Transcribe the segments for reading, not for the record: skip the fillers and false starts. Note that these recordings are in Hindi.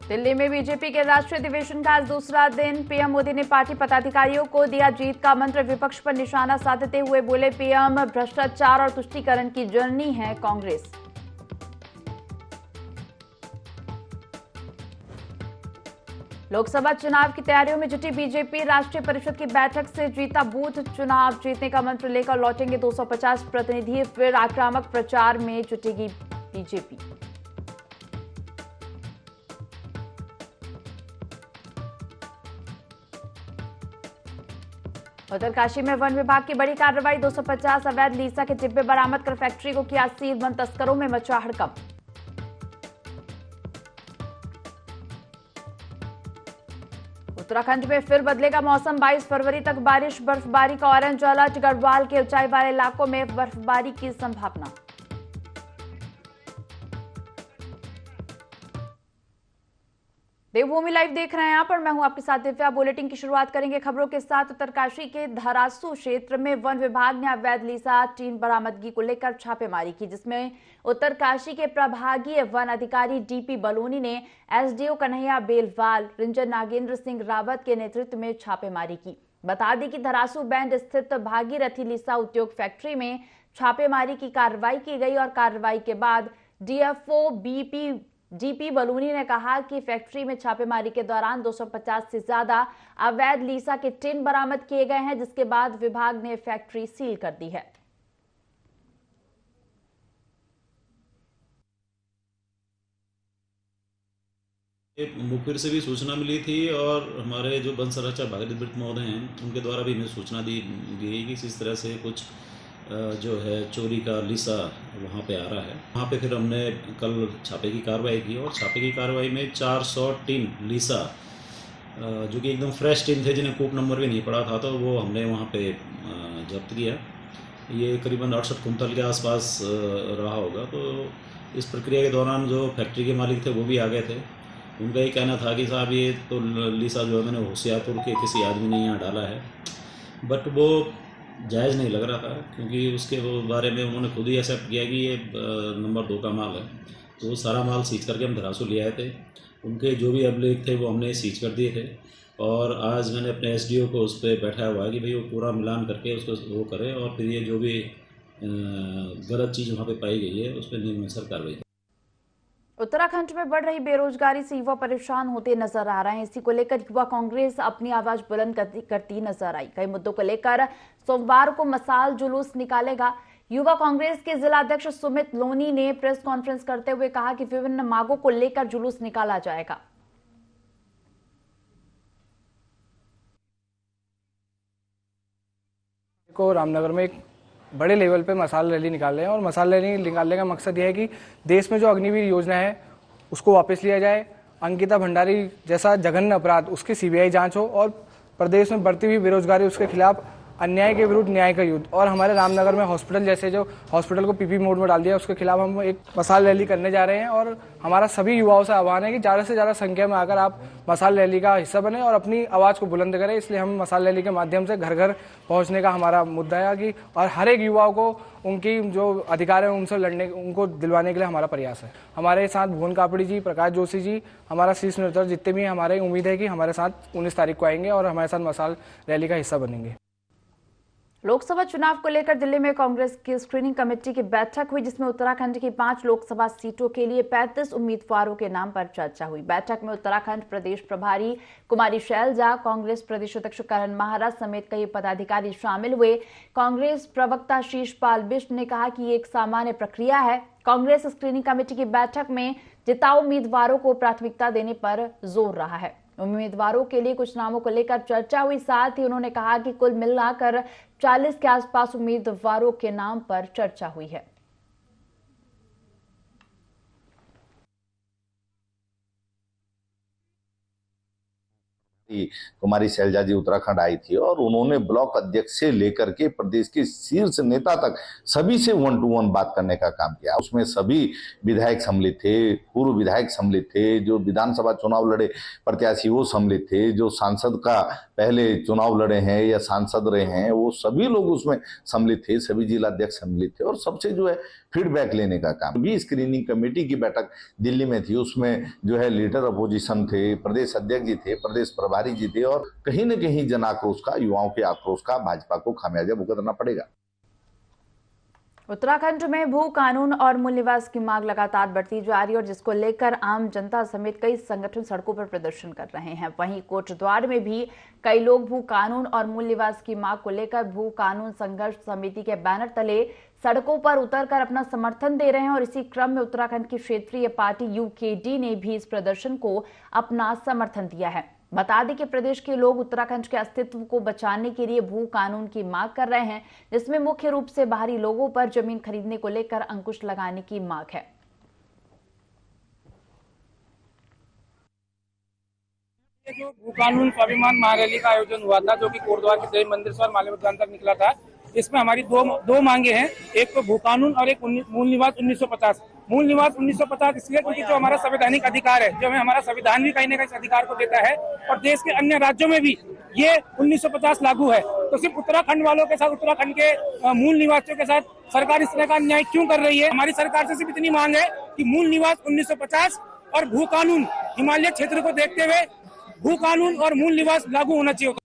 दिल्ली में बीजेपी के राष्ट्रीय अधिवेशन का आज दूसरा दिन। पीएम मोदी ने पार्टी पदाधिकारियों को दिया जीत का मंत्र। विपक्ष पर निशाना साधते हुए बोले पीएम, भ्रष्टाचार और तुष्टीकरण की जननी है कांग्रेस। लोकसभा चुनाव की तैयारियों में जुटी बीजेपी। राष्ट्रीय परिषद की बैठक से जीता बूथ। चुनाव जीतने का मंत्र लेकर लौटेंगे 250 प्रतिनिधि। फिर आक्रामक प्रचार में जुटेगी बीजेपी। उत्तरकाशी में वन विभाग की बड़ी कार्रवाई। 250 अवैध लीसा के डिब्बे बरामद कर फैक्ट्री को किया सील। वन तस्करों में मचा हड़कंप। उत्तराखंड में फिर बदलेगा मौसम। 22 फरवरी तक बारिश बर्फबारी का ऑरेंज अलर्ट। गढ़वाल के ऊंचाई वाले इलाकों में बर्फबारी की संभावना। देवभूमि लाइव देख रहे हैं आप और मैं हूं आपके साथ दिव्या। बुलेटिन की शुरुआत करेंगे खबरों के साथ। उत्तरकाशी के धरासू क्षेत्र में वन विभाग ने अवैध लीसा टीन बरामदगी को लेकर छापेमारी की, जिसमें उत्तरकाशी के प्रभागीय वन अधिकारी डीपी बलोनी ने एसडीओ कन्हैया बेलवाल, रेंजर नागेंद्र सिंह रावत के नेतृत्व में छापेमारी की। बता दें कि धरासू बैंड स्थित भागीरथी लीसा उद्योग फैक्ट्री में छापेमारी की कार्रवाई की गई और कार्रवाई के बाद डीएफओ डीपी बलूनी ने कहा कि फैक्ट्री में छापेमारी के दौरान 250 से ज्यादा अवैध लीसा के टिन बरामद किए गए हैं, जिसके बाद विभाग ने फैक्ट्री सील कर दी है। मुखबिर से भी सूचना मिली थी और हमारे जो वन संरक्षक भागीरथ महोदय हैं उनके द्वारा भी हमें सूचना दी गई कि इस तरह से कुछ जो है चोरी का लीसा वहाँ पे आ रहा है। वहाँ पे फिर हमने कल छापे की कार्रवाई की और छापे की कार्रवाई में 400 टिन लीसा जो कि एकदम फ्रेश टिन थे, जिन्हें कूप नंबर भी नहीं पड़ा था, तो वो हमने वहाँ पे जब्त किया। ये करीबन 68 कुंतल के आसपास रहा होगा। तो इस प्रक्रिया के दौरान जो फैक्ट्री के मालिक थे वो भी आ गए थे। उनका ये कहना था कि साहब ये तो लीसा जो है मैंने होशियारपुर के किसी आदमी ने यहाँ डाला है, बट वो जायज़ नहीं लग रहा था क्योंकि उसके बारे में उन्होंने खुद ही एक्सेप्ट किया कि ये नंबर 2 का माल है। तो वो सारा माल सीज करके हम धरासू ले आए थे। उनके जो भी अभिलेख थे वो हमने सीज कर दिए थे और आज मैंने अपने एसडीओ को उस पर बैठाया हुआ है कि भाई वो पूरा मिलान करके उसको वो करे और फिर ये जो भी गलत चीज़ वहाँ पे पाई गई है उस पर नियमानुसार कार्रवाई। उत्तराखंड में बढ़ रही बेरोजगारी से युवा परेशान होते नजर आ रहे हैं। इसी को लेकर युवा कांग्रेस अपनी आवाज बुलंद करती नजर आई। कई मुद्दों को लेकर सोमवार को मसाल जुलूस निकालेगा। युवा कांग्रेस के जिला अध्यक्ष सुमित लोनी ने प्रेस कॉन्फ्रेंस करते हुए कहा कि विभिन्न मांगों को लेकर जुलूस निकाला जाएगा। को रामनगर में एक बड़े लेवल पे मसाल रैली निकाल रहे हैं और मसाल रैली निकालने का मकसद यह है कि देश में जो अग्निवीर योजना है उसको वापस लिया जाए। अंकिता भंडारी जैसा जघन्य अपराध उसकी सीबीआई जांच हो और प्रदेश में बढ़ती हुई बेरोजगारी उसके खिलाफ अन्याय के विरुद्ध न्याय का युद्ध। और हमारे रामनगर में हॉस्पिटल जैसे जो हॉस्पिटल को पीपी मोड में डाल दिया उसके खिलाफ हम एक मसाल रैली करने जा रहे हैं और हमारा सभी युवाओं से आह्वान है कि ज़्यादा से ज़्यादा संख्या में आकर आप मसाल रैली का हिस्सा बने और अपनी आवाज़ को बुलंद करें। इसलिए हम मसाल रैली के माध्यम से घर घर पहुँचने का हमारा मुद्दा है कि और हर एक युवाओं को उनकी जो अधिकार है उनसे लड़ने उनको दिलवाने के लिए हमारा प्रयास है। हमारे साथ भुवन कापड़ी जी, प्रकाश जोशी जी, हमारा शीर्ष नेतृत्व जितने भी हमारे उम्मीद है कि हमारे साथ 19 तारीख को आएंगे और हमारे साथ मसाल रैली का हिस्सा बनेंगे। लोकसभा चुनाव को लेकर दिल्ली में कांग्रेस की स्क्रीनिंग कमेटी की बैठक हुई, जिसमें उत्तराखंड की 5 लोकसभा सीटों के लिए 35 उम्मीदवारों के नाम पर चर्चा हुई। बैठक में उत्तराखंड प्रदेश प्रभारी कुमारी शैलजा, कांग्रेस प्रदेश अध्यक्ष करण महारा समेत कई पदाधिकारी शामिल हुए। कांग्रेस प्रवक्ता शीशपाल बिष्ट ने कहा कि ये एक सामान्य प्रक्रिया है। कांग्रेस स्क्रीनिंग कमेटी की बैठक में जिताऊ उम्मीदवारों को प्राथमिकता देने पर जोर रहा है। उम्मीदवारों के लिए कुछ नामों को लेकर चर्चा हुई। साथ ही उन्होंने कहा कि कुल मिलाकर 40 के आसपास उम्मीदवारों के नाम पर चर्चा हुई है। कुमारी शैलजा जी उत्तराखंड आई थी और उन्होंने ब्लॉक अध्यक्ष से लेकर के प्रदेश के शीर्ष नेता तक सभी से 1 to 1 बात करने का काम किया। उसमें सभी विधायक सम्मिलित थे, पूर्व विधायक सम्मिलित थे, जो विधानसभा चुनाव लड़े प्रत्याशी वो सम्मिलित थे, जो सांसद का पहले चुनाव लड़े हैं या सांसद रहे हैं वो सभी लोग उसमें सम्मिलित थे, सभी जिला अध्यक्ष सम्मिलित थे और सबसे जो है फीडबैक लेने का काम भी। स्क्रीनिंग कमेटी की बैठक दिल्ली में थी, उसमें जो है लीडर अपोजिशन थे, प्रदेश अध्यक्ष जी थे, प्रदेश प्रभारी जी थे, और कहीं न कहीं जन आक्रोश का, युवाओं के आक्रोश का भाजपा को खामियाजा भुगतना पड़ेगा। उत्तराखंड में भू कानून और मूल निवास की मांग लगातार बढ़ती जा रही है और जिसको लेकर आम जनता समेत कई संगठन सड़कों पर प्रदर्शन कर रहे हैं। वहीं कोटद्वार में भी कई लोग भू कानून और मूल निवास की मांग को लेकर भू कानून संघर्ष समिति के बैनर तले सड़कों पर उतरकर अपना समर्थन दे रहे हैं और इसी क्रम में उत्तराखंड की क्षेत्रीय पार्टी यूकेडी ने भी इस प्रदर्शन को अपना समर्थन दिया है। बता दें कि प्रदेश के लोग उत्तराखंड के अस्तित्व को बचाने के लिए भू कानून की मांग कर रहे हैं, जिसमें मुख्य रूप से बाहरी लोगों पर जमीन खरीदने को लेकर अंकुश लगाने की मांग है। जो भू कानून स्वाभिमान महारैली का आयोजन हुआ था, जो कि कोटद्वार के देव मंदिर से और माल्य मैदान तक निकला था, इसमें हमारी दो मांगे हैं। एक तो भू कानून और एक मूल निवास 1950। मूल निवास 1950 इसलिए क्योंकि जो हमारा संवैधानिक अधिकार है, जो हमें हमारा संविधान भी कहीं न कहीं इस अधिकार को देता है और देश के अन्य राज्यों में भी ये 1950 लागू है। तो सिर्फ उत्तराखंड वालों के साथ, उत्तराखंड के मूल निवासियों के साथ सरकार इस तरह का अन्याय क्यों कर रही है? हमारी सरकार से सिर्फ इतनी मांग है कि मूल निवास 1950 और भू कानून हिमालय क्षेत्र को देखते हुए भू कानून और मूल निवास लागू होना चाहिए।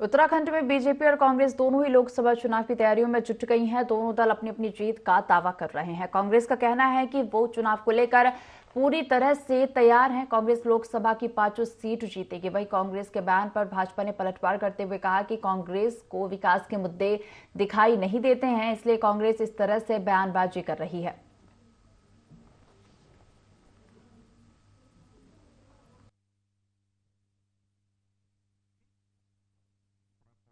उत्तराखंड में बीजेपी और कांग्रेस दोनों ही लोकसभा चुनाव की तैयारियों में जुट गई हैं। दोनों दल अपनी अपनी जीत का दावा कर रहे हैं। कांग्रेस का कहना है कि वो चुनाव को लेकर पूरी तरह से तैयार हैं। कांग्रेस लोकसभा की 5 सीट जीतेगी। वहीं कांग्रेस के बयान पर भाजपा ने पलटवार करते हुए कहा कि कांग्रेस को विकास के मुद्दे दिखाई नहीं देते हैं, इसलिए कांग्रेस इस तरह से बयानबाजी कर रही है।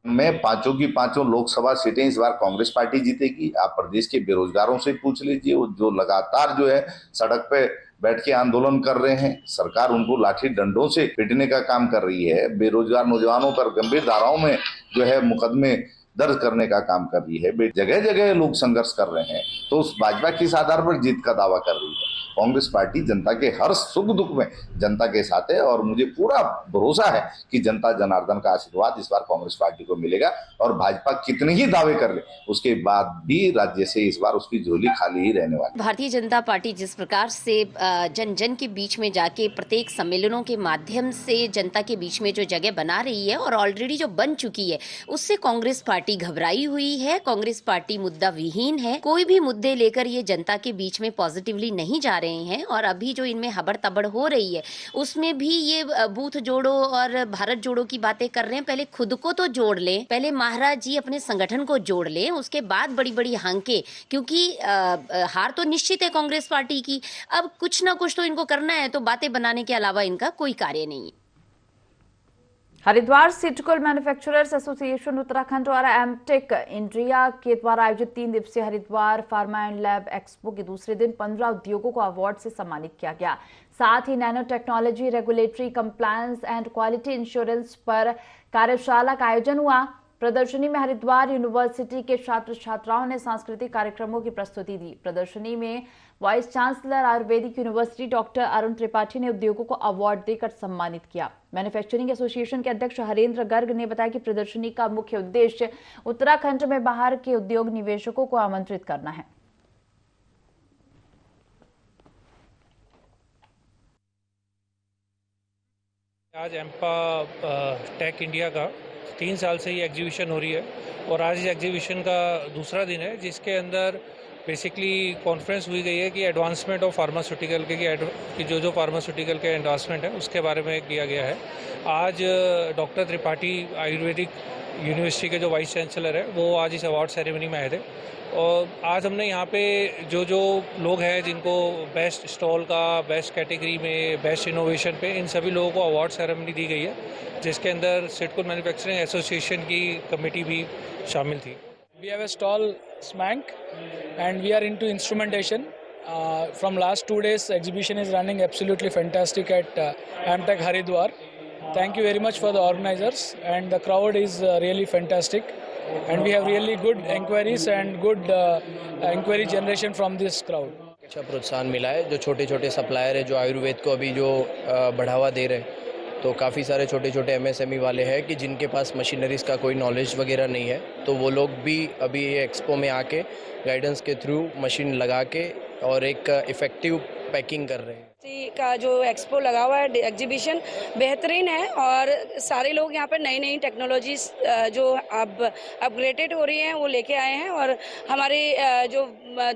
में 5 की 5 लोकसभा सीटें इस बार कांग्रेस पार्टी जीतेगी। आप प्रदेश के बेरोजगारों से पूछ लीजिए, जो लगातार जो है सड़क पे बैठ के आंदोलन कर रहे हैं, सरकार उनको लाठी डंडों से पीटने का काम कर रही है। बेरोजगार नौजवानों पर गंभीर धाराओं में जो है मुकदमे दर्ज करने का काम कर रही है। जगह जगह लोग संघर्ष कर रहे हैं, तो उस भाजपा किस आधार पर जीत का दावा कर रही है? कांग्रेस पार्टी जनता के हर सुख दुख में जनता के साथ है और मुझे पूरा भरोसा है कि जनता जनार्दन का आशीर्वाद इस बार कांग्रेस पार्टी को मिलेगा। और भाजपा कितने ही दावे कर ले, उसके बाद भी राज्य से इस बार उसकी झोली खाली ही रहने वाली। भारतीय जनता पार्टी जिस प्रकार से जन जन के बीच में जाके प्रत्येक सम्मेलनों के माध्यम से जनता के बीच में जो जगह बना रही है और ऑलरेडी जो बन चुकी है, उससे कांग्रेस पार्टी घबराई हुई है। कांग्रेस पार्टी मुद्दा विहीन है। कोई भी मुद्दे लेकर ये जनता के बीच में पॉजिटिवली नहीं जा रहे हैं और अभी जो इनमें हबड़ तबड़ हो रही है उसमें भी ये बूथ जोड़ो और भारत जोड़ो की बातें कर रहे हैं। पहले खुद को तो जोड़ लें, पहले महाराज जी अपने संगठन को जोड़ लें, उसके बाद बड़ी बड़ी हांके, क्योंकि हार तो निश्चित है कांग्रेस पार्टी की। अब कुछ ना कुछ तो इनको करना है, तो बातें बनाने के अलावा इनका कोई कार्य नहीं है। हरिद्वार सिटिकल मैन्युफैक्चरर्स एसोसिएशन उत्तराखंड और एमटेक इंडिया के द्वारा आयोजित 3 दिवसीय Haridwar pharma and lab expo के दूसरे दिन 15 उद्योगों को अवार्ड से सम्मानित किया गया। साथ ही nano technology, regulatory compliance and quality insurance पर कार्यशाला का आयोजन हुआ। प्रदर्शनी में हरिद्वार यूनिवर्सिटी के छात्र छात्राओं ने सांस्कृतिक कार्यक्रमों की प्रस्तुति दी। प्रदर्शनी में vice chancellor Ayurvedic university doctor Arun Tripathi ने उद्योगों को अवार्ड देकर सम्मानित किया। मैन्युफैक्चरिंग एसोसिएशन के अध्यक्ष हरेंद्र गर्ग ने बताया कि प्रदर्शनी का मुख्य उद्देश्य उत्तराखंड में बाहर के उद्योग निवेशकों को आमंत्रित करना है। आज एम्पा टेक इंडिया का 3 साल से ये एग्जीबिशन हो रही है और आज इस एग्जीबिशन का दूसरा दिन है, जिसके अंदर बेसिकली कॉन्फ्रेंस हुई गई है कि एडवांसमेंट ऑफ फार्मास्यूटिकल की जो फार्मास्यूटिकल के एडवांसमेंट है उसके बारे में किया गया है। आज डॉक्टर त्रिपाठी आयुर्वेदिक यूनिवर्सिटी के जो वाइस चांसलर है वो आज इस अवार्ड सेरेमनी में आए थे और आज हमने यहाँ पे जो लोग हैं जिनको बेस्ट स्टॉल का, बेस्ट कैटेगरी में, बेस्ट इनोवेशन पे, इन सभी लोगों को अवार्ड सेरेमनी दी गई है, जिसके अंदर सिटिकल मैन्युफैक्चरिंग एसोसिएशन की कमेटी भी शामिल थी। We have a stall Smank and we are into instrumentation. From last 2 days exhibition is running absolutely fantastic at Amtech Haridwar. Thank you very much for the organizers and the crowd is really fantastic and we have really good enquiries and good enquiry generation from this crowd. अच्छा प्रोत्साहन मिला है। जो छोटे छोटे सप्लायर है जो आयुर्वेद को अभी जो बढ़ावा दे रहे हैं तो काफ़ी सारे छोटे छोटे MSME वाले हैं कि जिनके पास मशीनरीज़ का कोई नॉलेज वगैरह नहीं है, तो वो लोग भी अभी एक्सपो में आके गाइडेंस के थ्रू मशीन लगा के और एक इफ़ेक्टिव पैकिंग कर रहे हैं। का जो एक्सपो लगा हुआ है, एग्जीबिशन बेहतरीन है और सारे लोग यहाँ पर नई नई टेक्नोलॉजीज जो अब अपग्रेडेड हो रही हैं वो लेके आए हैं और हमारे जो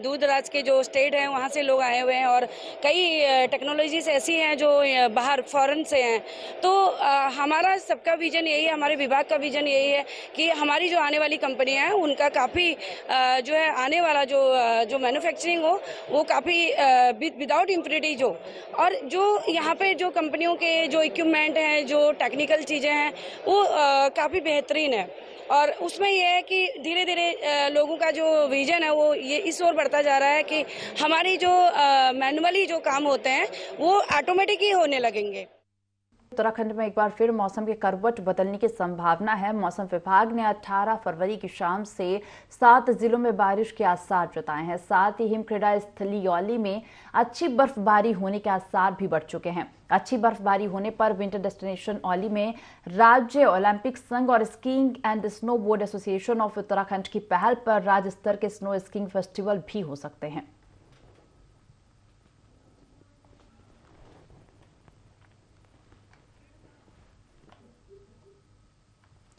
दूर दराज के जो स्टेट हैं वहाँ से लोग आए हुए हैं और कई टेक्नोलॉजीज ऐसी हैं जो बाहर फॉरेन से हैं। तो हमारा सबका विजन यही है, हमारे विभाग का विजन यही है कि हमारी जो आने वाली कंपनियां हैं उनका काफ़ी जो है आने वाला जो मैन्युफैक्चरिंग हो वो काफ़ी विदाउट इम्प्योरिटीज हो और जो यहाँ पे जो कंपनियों के जो इक्विपमेंट हैं, जो टेक्निकल चीज़ें हैं वो काफ़ी बेहतरीन है और उसमें यह है कि धीरे धीरे लोगों का जो विजन है वो ये इस ओर बढ़ता जा रहा है कि हमारी जो मैनुअली जो काम होते हैं वो ऑटोमेटिक ही होने लगेंगे। उत्तराखंड में एक बार फिर मौसम के करवट बदलने की संभावना है। मौसम विभाग ने 18 फरवरी की शाम से 7 जिलों में बारिश के आसार जताए हैं। साथ ही हिमक्रीड़ा स्थली औली में अच्छी बर्फबारी होने के आसार भी बढ़ चुके हैं। अच्छी बर्फबारी होने पर विंटर डेस्टिनेशन औली में राज्य ओलंपिक संघ और skiing and snow board association of Uttarakhand की पहल पर राज्य स्तर के स्नो स्कीइंग फेस्टिवल भी हो सकते हैं।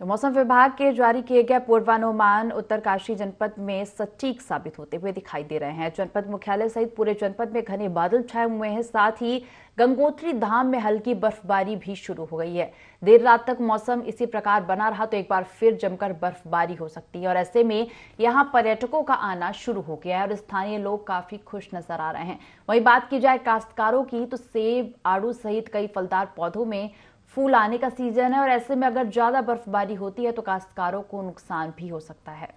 तो मौसम विभाग के जारी किए गए पूर्वानुमान उत्तरकाशी जनपद में सटीक साबित होते हुए दिखाई दे रहे हैं। जनपद मुख्यालय सहित पूरे जनपद में घने बादल छाए हुए हैं। साथ ही गंगोत्री धाम में हल्की बर्फबारी भी शुरू हो गई है। देर रात तक मौसम इसी प्रकार बना रहा तो एक बार फिर जमकर बर्फबारी हो सकती है और ऐसे में यहां पर्यटकों का आना शुरू हो गया है और स्थानीय लोग काफी खुश नजर आ रहे हैं। वहीं बात की जाए काश्तकारों की तो सेब, आड़ू सहित कई फलदार पौधों में फूल आने का सीजन है और ऐसे में अगर ज्यादा बर्फबारी होती है तो काश्तकारों को नुकसान भी हो सकता है।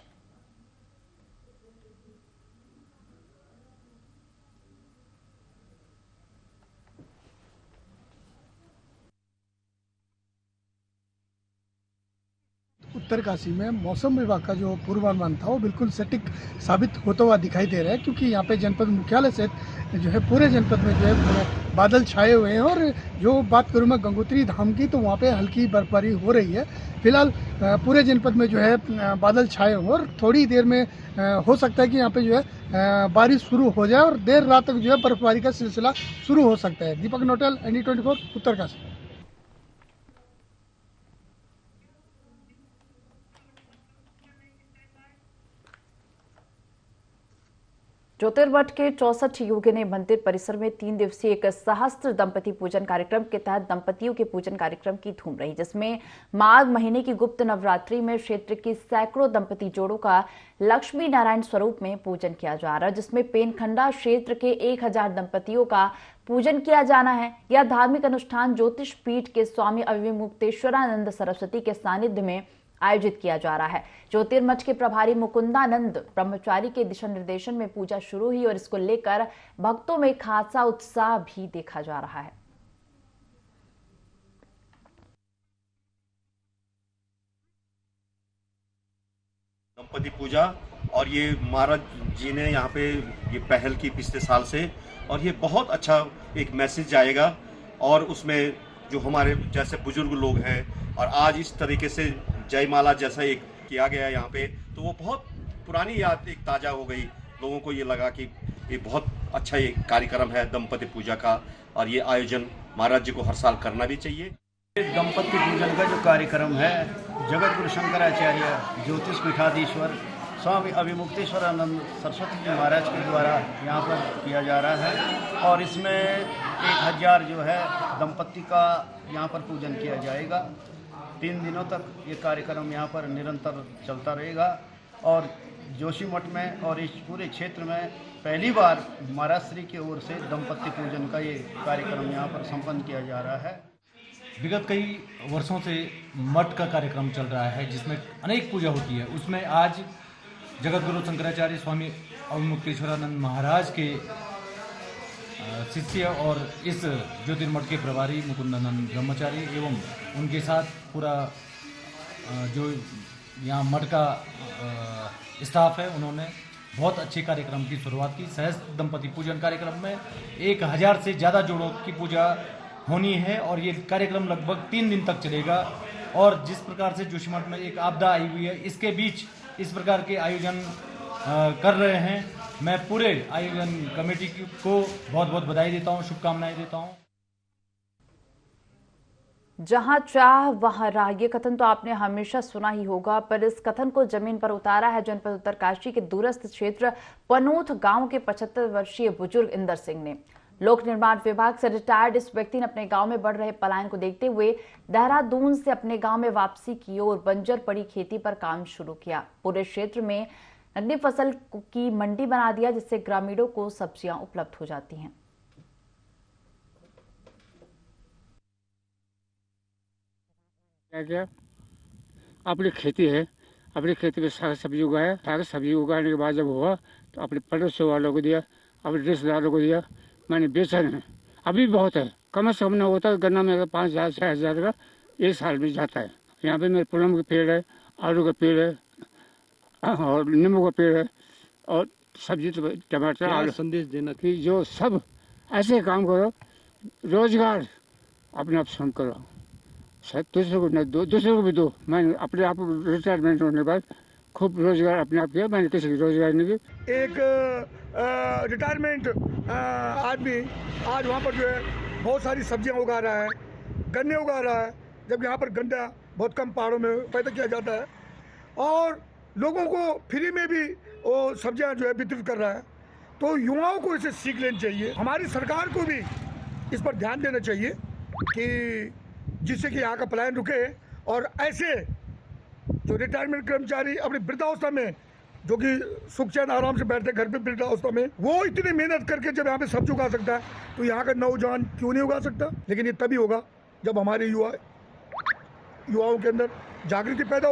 उत्तरकाशी में मौसम विभाग का जो पूर्वानुमान था वो बिल्कुल सटीक साबित होता हुआ दिखाई दे रहा है, क्योंकि यहाँ पे जनपद मुख्यालय से जो है पूरे जनपद में जो है पूरे बादल छाए हुए हैं और जो बात करूँ मैं गंगोत्री धाम की तो वहाँ पे हल्की बर्फबारी हो रही है। फिलहाल पूरे जनपद में जो है बादल छाए हुए और थोड़ी देर में हो सकता है कि यहाँ पे जो है बारिश शुरू हो जाए और देर रात तक जो है बर्फबारी का सिलसिला शुरू हो सकता है। दीपक नोटल, ND24 उत्तरकाशी। ज्योतिर्मठ के 64 योगिनी मंदिर परिसर में 3 दिवसीय एक सहस्त्र दंपति पूजन कार्यक्रम के तहत दंपतियों के पूजन कार्यक्रम की धूम रही, जिसमें माघ महीने की गुप्त नवरात्रि में क्षेत्र की सैकड़ों दंपति जोड़ों का लक्ष्मी नारायण स्वरूप में पूजन किया जा रहा है, जिसमें पेनखंडा क्षेत्र के 1000 दंपतियों का पूजन किया जाना है। यह धार्मिक अनुष्ठान ज्योतिष पीठ के स्वामी अविमुक्तेश्वरानंद सरस्वती के सानिध्य में आयोजित किया जा रहा है। ज्योतिर्मठ के प्रभारी मुकुंदानंद ब्रह्मचारी के दिशा निर्देशन में पूजा शुरू हुई और इसको लेकर भक्तों में खासा उत्साह भी देखा जा रहा है। दंपति पूजा और ये महाराज जी ने यहाँ पे ये पहल की पिछले साल से और ये बहुत अच्छा एक मैसेज जाएगा और उसमें जो हमारे जैसे बुजुर्ग लोग हैं और आज इस तरीके से जयमाला जैसा एक किया गया यहाँ पे तो वो बहुत पुरानी याद एक ताज़ा हो गई। लोगों को ये लगा कि ये बहुत अच्छा ये कार्यक्रम है दंपति पूजा का और ये आयोजन महाराज जी को हर साल करना भी चाहिए। दंपति पूजन का जो कार्यक्रम है जगत गुरु शंकराचार्य ज्योतिष पीठाधीश्वर स्वामी अविमुक्तेश्वरानंद सरस्वती जी महाराज के द्वारा यहाँ पर किया जा रहा है और इसमें 1000 जो है दंपति का यहाँ पर पूजन किया जाएगा। 3 दिनों तक ये कार्यक्रम यहाँ पर निरंतर चलता रहेगा और जोशीमठ में और इस पूरे क्षेत्र में पहली बार महाराज श्री की ओर से दंपति पूजन का ये कार्यक्रम यहाँ पर संपन्न किया जा रहा है। विगत कई वर्षों से मठ का कार्यक्रम चल रहा है जिसमें अनेक पूजा होती है। उसमें आज जगत गुरु शंकराचार्य स्वामी अविमुक्तेश्वरानंद महाराज के शिष्य और इस ज्योतिर्मठ के प्रभारी मुकुंदानंद ब्रह्मचारी एवं उनके साथ पूरा जो यहाँ मठ का स्टाफ है उन्होंने बहुत अच्छे कार्यक्रम की शुरुआत की। सहस्त्र दंपति पूजन कार्यक्रम में 1000 से ज़्यादा जोड़ों की पूजा होनी है और ये कार्यक्रम लगभग 3 दिन तक चलेगा। और जिस प्रकार से जोशीमठ में एक आपदा आई हुई है, इसके बीच इस प्रकार के आयोजन कर रहे हैं। मैं पूरे आयोजन कमेटी को बहुत बहुत बधाई देता हूँ, शुभकामनाएं देता हूँ। जहां चाह वहां राह, ये कथन तो आपने हमेशा सुना ही होगा, पर इस कथन को जमीन पर उतारा है जनपद उत्तरकाशी के दूरस्थ क्षेत्र पनोथ गांव के 75 वर्षीय बुजुर्ग इंदर सिंह ने। लोक निर्माण विभाग से रिटायर्ड इस व्यक्ति ने अपने गांव में बढ़ रहे पलायन को देखते हुए देहरादून से अपने गांव में वापसी की और बंजर पड़ी खेती पर काम शुरू किया। पूरे क्षेत्र में नकदी फसल की मंडी बना दिया, जिससे ग्रामीणों को सब्जियां उपलब्ध हो जाती हैं। क्या अपनी खेती है, अपनी खेती में साग सब्जी उगाया। साग सब्जी उगाने के बाद जब हुआ तो अपने पड़ोसियों वालों को दिया, अपने रिश्तेदारों को दिया। मैंने बेचा नहीं, अभी बहुत है, कम से कम न होता है गन्ना में 5,000 6,000 का एक साल में जाता है। यहाँ पे मेरे पुलम के पेड़ है, आलू का पेड़ है और नींबू का पेड़ है और सब्जी टमाटर आलू। संदेश देना कि जो सब ऐसे काम करो, रोजगार अपने आप स्वयं करो, दूसरे को न दो, दूसरे को भी दो। मैंने अपने आप रिटायरमेंट होने के बाद खूब रोजगार अपने आप किया, मैंने किसी की रोजगार नहीं की। एक रिटायरमेंट आदमी आज वहाँ पर जो है बहुत सारी सब्जियाँ उगा रहा है, गन्ने उगा रहा है, जब यहाँ पर गन्ना बहुत कम पहाड़ों में पैदा किया जाता है और लोगों को फ्री में भी वो सब्जियाँ जो है वितरित कर रहा है। तो युवाओं को इसे सीख लेनी चाहिए। हमारी सरकार को भी इस पर ध्यान देना चाहिए कि जिससे कि यहाँ का पलायन रुके और ऐसे जो रिटायरमेंट कर्मचारी अपनी वृद्धावस्था में जो कि सुख चैन आराम से बैठते घर पे वृद्धावस्था में, वो इतनी मेहनत करके जब यहाँ पे सब्जी उगा सकता है तो यहाँ का नौजवान क्यों नहीं उगा सकता। लेकिन ये तभी होगा जब हमारे युवाओं के अंदर जागृति पैदा।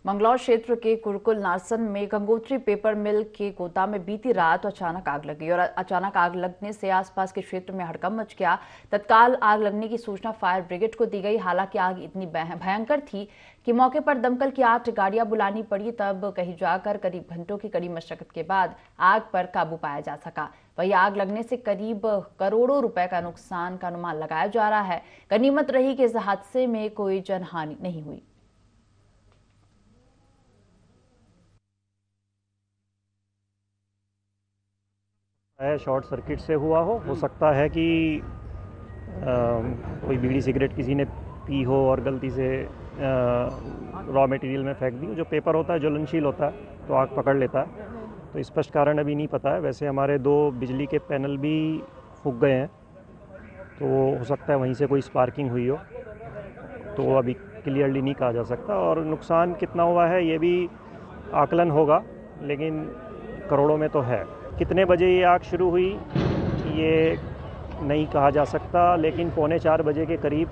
मंगलौर क्षेत्र के कुरकुल नासन में गंगोत्री पेपर मिल के गोदाम में बीती रात अचानक आग लगी और अचानक आग लगने से आसपास के क्षेत्र में हड़कंप मच गया। तत्काल आग लगने की सूचना फायर ब्रिगेड को दी गई। हालांकि आग इतनी भयंकर थी कि मौके पर दमकल की 8 गाड़ियां बुलानी पड़ी, तब कहीं जाकर करीब घंटों की कड़ी मशक्कत के बाद आग पर काबू पाया जा सका। वहीं आग लगने से करीब करोड़ों रुपए का नुकसान का अनुमान लगाया जा रहा है। गनीमत रही कि इस हादसे में कोई जनहानि नहीं हुई। शॉर्ट सर्किट से हुआ हो सकता है कि कोई बीड़ी सिगरेट किसी ने पी हो और गलती से रॉ मटेरियल में फेंक दी। जो पेपर होता है ज्वलनशील होता है तो आग पकड़ लेता है। तो स्पष्ट कारण अभी नहीं पता है। वैसे हमारे 2 बिजली के पैनल भी फूक गए हैं, तो हो सकता है वहीं से कोई स्पार्किंग हुई हो, तो अभी क्लियरली नहीं कहा जा सकता। और नुकसान कितना हुआ है ये भी आकलन होगा, लेकिन करोड़ों में तो है। कितने बजे ये आग शुरू हुई ये नहीं कहा जा सकता, लेकिन 3:45 बजे के करीब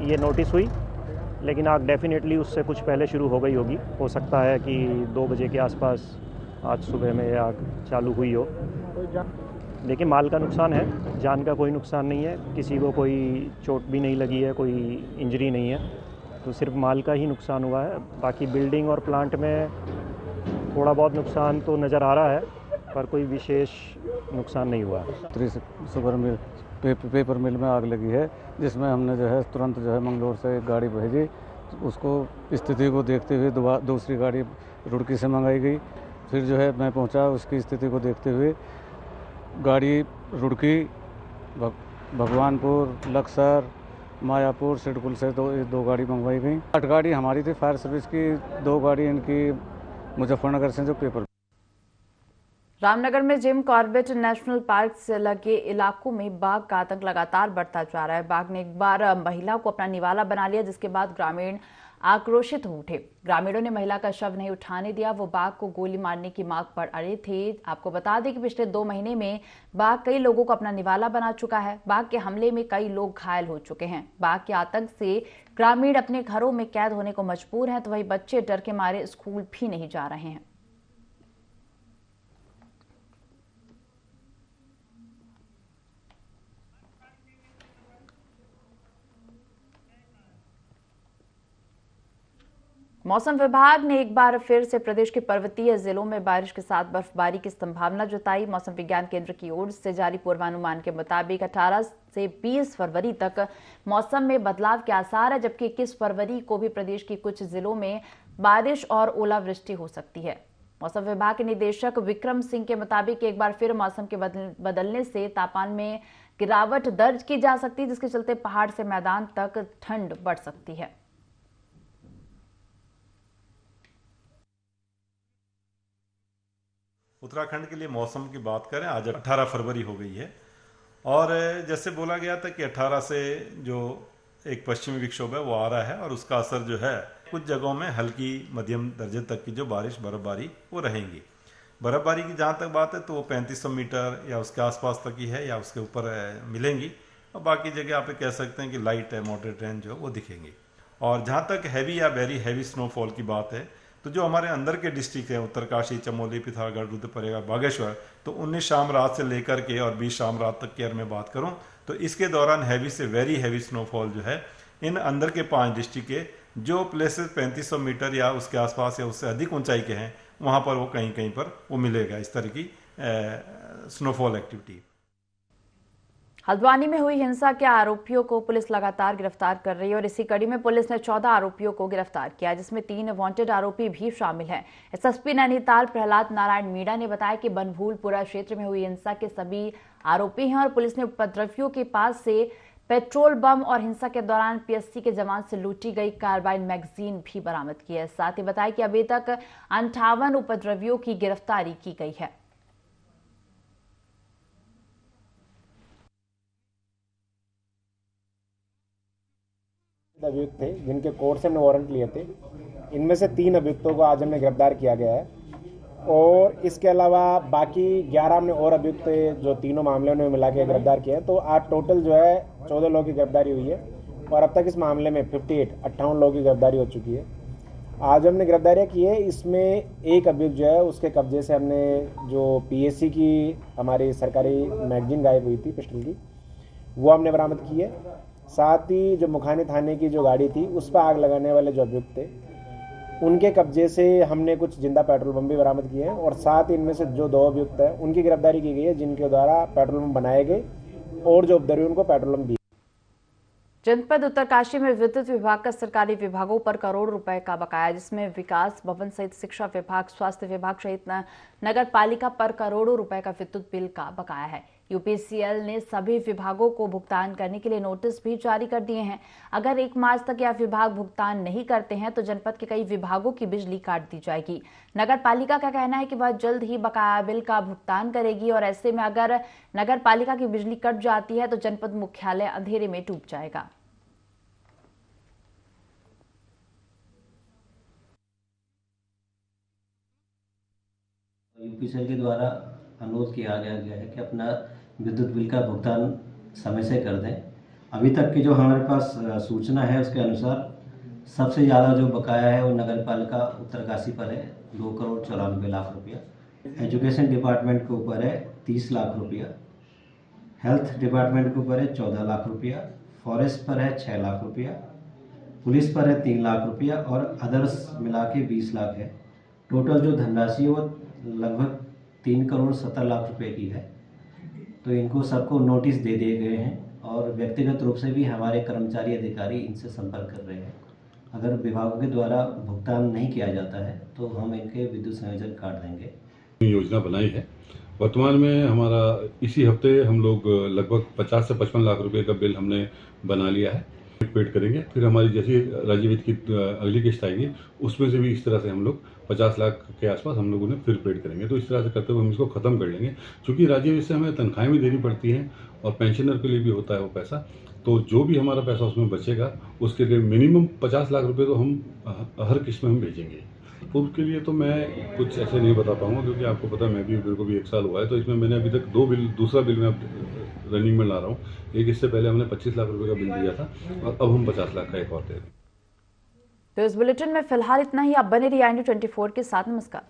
ये नोटिस हुई, लेकिन आग डेफिनेटली उससे कुछ पहले शुरू हो गई होगी। हो सकता है कि 2 बजे के आसपास आज सुबह में ये आग चालू हुई हो। लेकिन माल का नुकसान है, जान का कोई नुकसान नहीं है, किसी को कोई चोट भी नहीं लगी है, कोई इंजरी नहीं है, तो सिर्फ माल का ही नुकसान हुआ है। बाकी बिल्डिंग और प्लांट में थोड़ा बहुत नुकसान तो नज़र आ रहा है, पर कोई विशेष नुकसान नहीं हुआ। सुगर मिल पेपर मिल में आग लगी है, जिसमें हमने जो है तुरंत जो है मंगलौर से एक गाड़ी भेजी। उसको स्थिति को देखते हुए दूसरी गाड़ी रुड़की से मंगाई गई। फिर जो है मैं पहुंचा, उसकी स्थिति को देखते हुए गाड़ी रुड़की, भगवानपुर, लक्सर, मायापुर, सिडकुल से दो गाड़ी मंगवाई गई। 8 गाड़ी हमारी थी फायर सर्विस की, 2 गाड़ी इनकी मुजफ्फरनगर से जो पेपर। रामनगर में जिम कॉर्बेट नेशनल पार्क से लगे इलाकों में बाघ का आतंक लगातार बढ़ता जा रहा है। बाघ ने एक बार महिला को अपना निवाला बना लिया, जिसके बाद ग्रामीण आक्रोशित हो उठे। ग्रामीणों ने महिला का शव नहीं उठाने दिया, वो बाघ को गोली मारने की मांग पर अड़े थे। आपको बता दें कि पिछले 2 महीने में बाघ कई लोगों को अपना निवाला बना चुका है। बाघ के हमले में कई लोग घायल हो चुके हैं। बाघ के आतंक से ग्रामीण अपने घरों में कैद होने को मजबूर हैं, तो वही बच्चे डर के मारे स्कूल भी नहीं जा रहे हैं। मौसम विभाग ने एक बार फिर से प्रदेश के पर्वतीय जिलों में बारिश के साथ बर्फबारी की संभावना जताई। मौसम विज्ञान केंद्र की ओर से जारी पूर्वानुमान के मुताबिक 18 से 20 फरवरी तक मौसम में बदलाव के आसार है, जबकि 21 फरवरी को भी प्रदेश के कुछ जिलों में बारिश और ओलावृष्टि हो सकती है। मौसम विभाग के निदेशक विक्रम सिंह के मुताबिक एक बार फिर मौसम के बदलने से तापमान में गिरावट दर्ज की जा सकती है, जिसके चलते पहाड़ से मैदान तक ठंड बढ़ सकती है। उत्तराखंड के लिए मौसम की बात करें, आज 18 फरवरी हो गई है और जैसे बोला गया था कि 18 से जो एक पश्चिमी विक्षोभ है वो आ रहा है और उसका असर जो है कुछ जगहों में हल्की मध्यम दर्जे तक की जो बर्फबारी वो रहेंगी। बर्फबारी की जहाँ तक बात है तो वो 3500 मीटर या उसके आसपास तक ही है या उसके ऊपर मिलेंगी और बाकी जगह आप कह सकते हैं कि लाइट है मॉडरेट रेंज जो वो दिखेंगी। और जहाँ तक हैवी या वेरी हैवी स्नोफॉल की बात है तो जो हमारे अंदर के डिस्ट्रिक्ट हैं उत्तरकाशी, चमोली, पिथौरागढ़, रुद्रप्रयाग, बागेश्वर, तो 19 शाम रात से लेकर के और 20 शाम रात तक की अगर मैं बात करूं तो इसके दौरान हैवी से वेरी हैवी स्नोफॉल जो है इन अंदर के 5 डिस्ट्रिक्ट के जो प्लेसेस 3500 मीटर या उसके आसपास या उससे अधिक ऊंचाई के हैं वहां पर वो कहीं कहीं पर वो मिलेगा इस तरह की स्नोफॉल एक्टिविटी। हल्द्वानी में हुई हिंसा के आरोपियों को पुलिस लगातार गिरफ्तार कर रही है और इसी कड़ी में पुलिस ने 14 आरोपियों को गिरफ्तार किया, जिसमें 3 वांटेड आरोपी भी शामिल हैं। एसएसपी नैनीताल प्रहलाद नारायण मीणा ने बताया कि बनभूलपुरा क्षेत्र में हुई हिंसा के सभी आरोपी हैं और पुलिस ने उपद्रवियों के पास से पेट्रोल बम और हिंसा के दौरान पीएससी के जवान से लूटी गई कार्बाइन मैगजीन भी बरामद की है। साथ ही बताया कि अभी तक 58 उपद्रवियों की गिरफ्तारी की गई है। अभियुक्त थे जिनके कोर्ट से हमने वारंट लिए थे। इनमें से 3 अभियुक्तों को आज हमने गिरफ्तार किया गया है और इसके अलावा बाकी 11 हमने और अभियुक्त जो तीनों मामलों में मिला के गिरफ्तार किए हैं। तो आज टोटल जो है 14 लोगों की गिरफ्तारी हुई है और अब तक इस मामले में 58 लोगों की गिरफ्तारी हो चुकी है। आज हमने गिरफ्तारियाँ की है, इसमें एक अभियुक्त जो है उसके कब्जे से हमने जो पीएससी की हमारी सरकारी मैगजीन गायब हुई थी पिस्टल की, वो हमने बरामद की है। साथ ही जो मुखानी थाने की जो गाड़ी थी उस पर आग लगाने वाले जो अभियुक्त थे उनके कब्जे से हमने कुछ जिंदा पेट्रोल बम भी बरामद किए हैं और साथ ही इनमें से जो 2 अभियुक्त हैं उनकी गिरफ्तारी की गई है जिनके द्वारा पेट्रोल बम बनाए गए और जो उपद्रवी उनको पेट्रोल बम दिए। जनपद उत्तरकाशी में विद्युत विभाग का सरकारी विभागों पर करोड़ रुपए का बकाया, जिसमें विकास भवन सहित शिक्षा विभाग, स्वास्थ्य विभाग सहित नगर पालिका पर करोड़ों रुपए का विद्युत बिल का बकाया है। यूपीसीएल ने सभी विभागों को भुगतान करने के लिए नोटिस भी जारी कर दिए हैं। अगर 1 मार्च तक यह विभाग भुगतान नहीं करते हैं तो जनपद के कई विभागों की बिजली काट दी जाएगी। नगर पालिका का कहना है कि वह जल्द ही बकाया बिल का भुगतान करेगी और ऐसे में अगर नगर पालिका की बिजली कट जाती है तो जनपद मुख्यालय अंधेरे में डूब जाएगा। यूपीसीएल के द्वारा अनुरोध किया गया है कि अपना विद्युत बिल का भुगतान समय से कर दें। अभी तक की जो हमारे पास सूचना है उसके अनुसार सबसे ज़्यादा जो बकाया है वो नगर पालिका उत्तरकाशी पर है 2 करोड़ 94 लाख रुपया। एजुकेशन डिपार्टमेंट के ऊपर है 30 लाख रुपया, हेल्थ डिपार्टमेंट के ऊपर है 14 लाख रुपया, फॉरेस्ट पर है 6 लाख रुपया, पुलिस पर है 3 लाख रुपया और अदर्स मिला के 20 लाख है। टोटल जो धनराशि है वो लगभग 3 करोड़ 70 लाख रुपए की है। तो इनको सबको नोटिस दे दिए गए हैं और व्यक्तिगत रूप से भी हमारे कर्मचारी अधिकारी इनसे संपर्क कर रहे हैं। अगर विभागों के द्वारा भुगतान नहीं किया जाता है तो हम इनके विद्युत संयोजन काट देंगे। योजना बनाई है। वर्तमान में हमारा इसी हफ्ते हम लोग लगभग 50 से 55 लाख रुपए का बिल हमने बना लिया है, पेड करेंगे। फिर हमारी जैसी राज्य वित्त की अगली किस्त आएगी उसमें से भी इस तरह से हम लोग 50 लाख के आसपास हम लोग उन्हें फिर पेड करेंगे। तो इस तरह से करते हुए हम इसको ख़त्म कर लेंगे, क्योंकि राज्य वित्त से हमें तनख्वाहें भी देनी पड़ती हैं और पेंशनर के लिए भी होता है वो पैसा। तो जो भी हमारा पैसा उसमें बचेगा उसके लिए मिनिमम 50 लाख रुपये तो हम हर किस्त में हम भेजेंगे। पूर्व के लिए तो मैं कुछ ऐसे नहीं बता पाऊँगा, क्योंकि आपको पता है मेरे को भी 1 साल हुआ है। तो इसमें मैंने अभी तक दूसरा बिल मैं रनिंग में ला रहा हूँ। एक इससे पहले हमने 25 लाख रुपए का बिल दिया था और अब हम 50 लाख का एक और दे रहे हैं। तो इस बुलेटिन में फिलहाल इतना ही। आप बने रहिए IND 24 के साथ। नमस्कार।